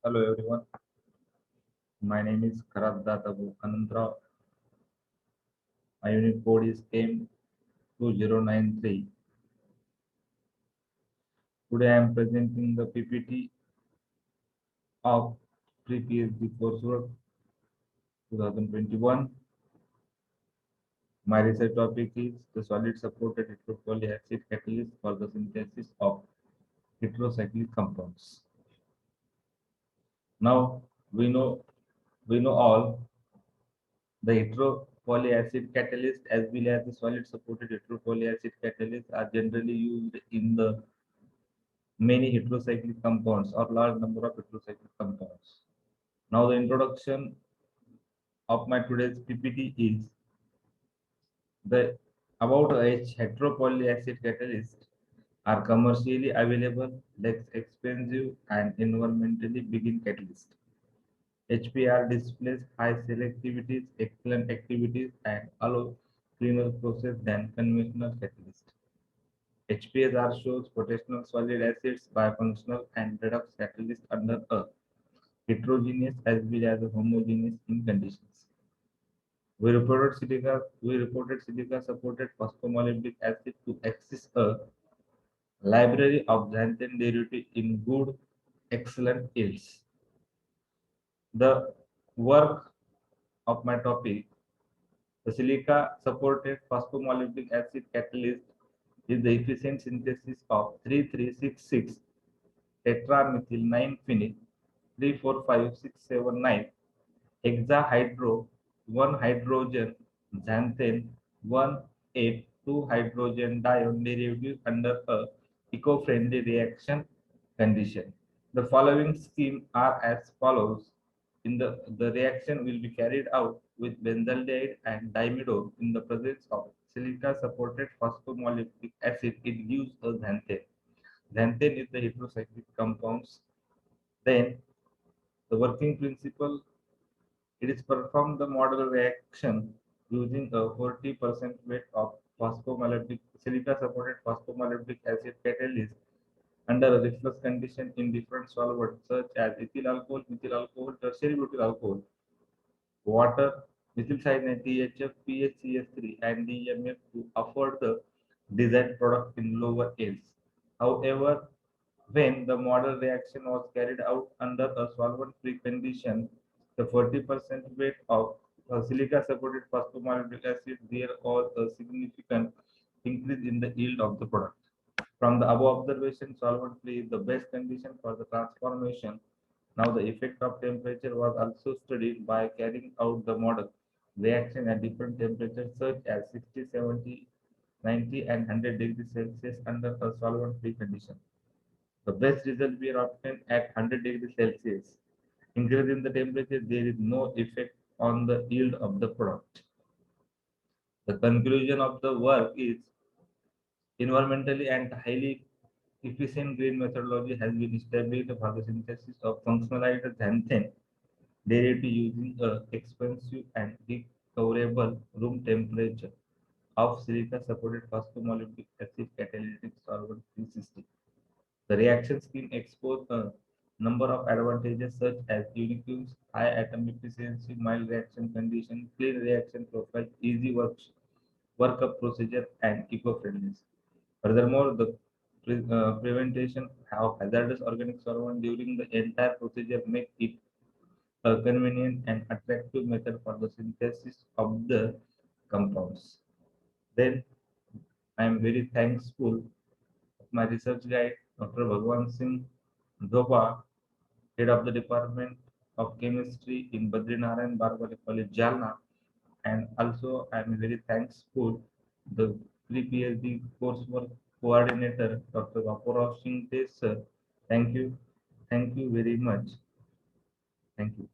Hello everyone, my name is Karaddat Abu Anantrao. My unit code is M2093. Today I am presenting the PPT of pre-PhD coursework 2021. My research topic is the solid supported heteropolyacid catalyst for the synthesis of heterocyclic compounds. Now we know all the heteropolyacid catalyst as well as the solid supported heteropolyacid catalysts are generally used in the many heterocyclic compounds or large number of heterocyclic compounds. Now the introduction of my today's PPT is the about H heteropolyacid catalysts are commercially available, less expensive and environmentally begin catalyst. HPR displays high selectivities, excellent activities and allow cleaner process than conventional catalyst. HPSR shows potential solid acids, bifunctional and redox catalyst under a heterogeneous as well as homogeneous in conditions. We reported silica supported phosphomoleblic acid to access a library of xanthine derivative in good, excellent yields. The work of my topic, the silica supported phosphomoleblic acid catalyst is the efficient synthesis of 3366 tetramethyl 9-phenyl 345679 hexahydro 1 hydrogen xanthane 1 8 2 hydrogen dione derivative under a eco-friendly reaction condition. The following scheme are as follows. The reaction will be carried out with benzaldehyde and dimidone in the presence of silica supported phosphomoleblic acid. It gives a xanthane. Xanthane is the heterocyclic compounds. Then the working principle, it is performed the model reaction using a 40% weight of phosphomoleblic silica supported phosphomoleblic acid catalyst under a reflux condition in different solvents such as methyl alcohol, tertiary butyl alcohol, water, methyl cyanide, THF, PHCS3, and DMF to afford the desired product in lower yields. However, when the model reaction was carried out under a solvent-free condition, the 40% weight of silica-supported phosphomylic acid, there was a significant increase in the yield of the product. From the above observation, solvent-free is the best condition for the transformation. Now, the effect of temperature was also studied by carrying out the model reaction at different temperatures such as 60, 70, 90, and 100 degrees Celsius under a solvent-free condition. The best result we are obtained at 100 degrees Celsius. Increase in the temperature, there is no effect on the yield of the product. The conclusion of the work is environmentally and highly efficient green methodology has been established for the synthesis of functionalized xanthane derivative using a expensive and recoverable room temperature of silica supported phosphomoleblic acid catalytic solvent free system. The reaction scheme exposed a number of advantages such as unique use, high atom efficiency, mild reaction condition, clean reaction profile, easy workup procedure, and eco-friendliness. Furthermore, the prevention of hazardous organic solvent during the entire procedure make it a convenient and attractive method for the synthesis of the compounds. Then I am very thankful my research guide, Dr. Bhagwan Singh Dhoba, head of the Department of Chemistry in Badrinarayan Barbale College, Jalna, and also I am very thankful the pre-PhD coursework coordinator, Dr. Vapurov Singh Sir. Thank you very much. Thank you.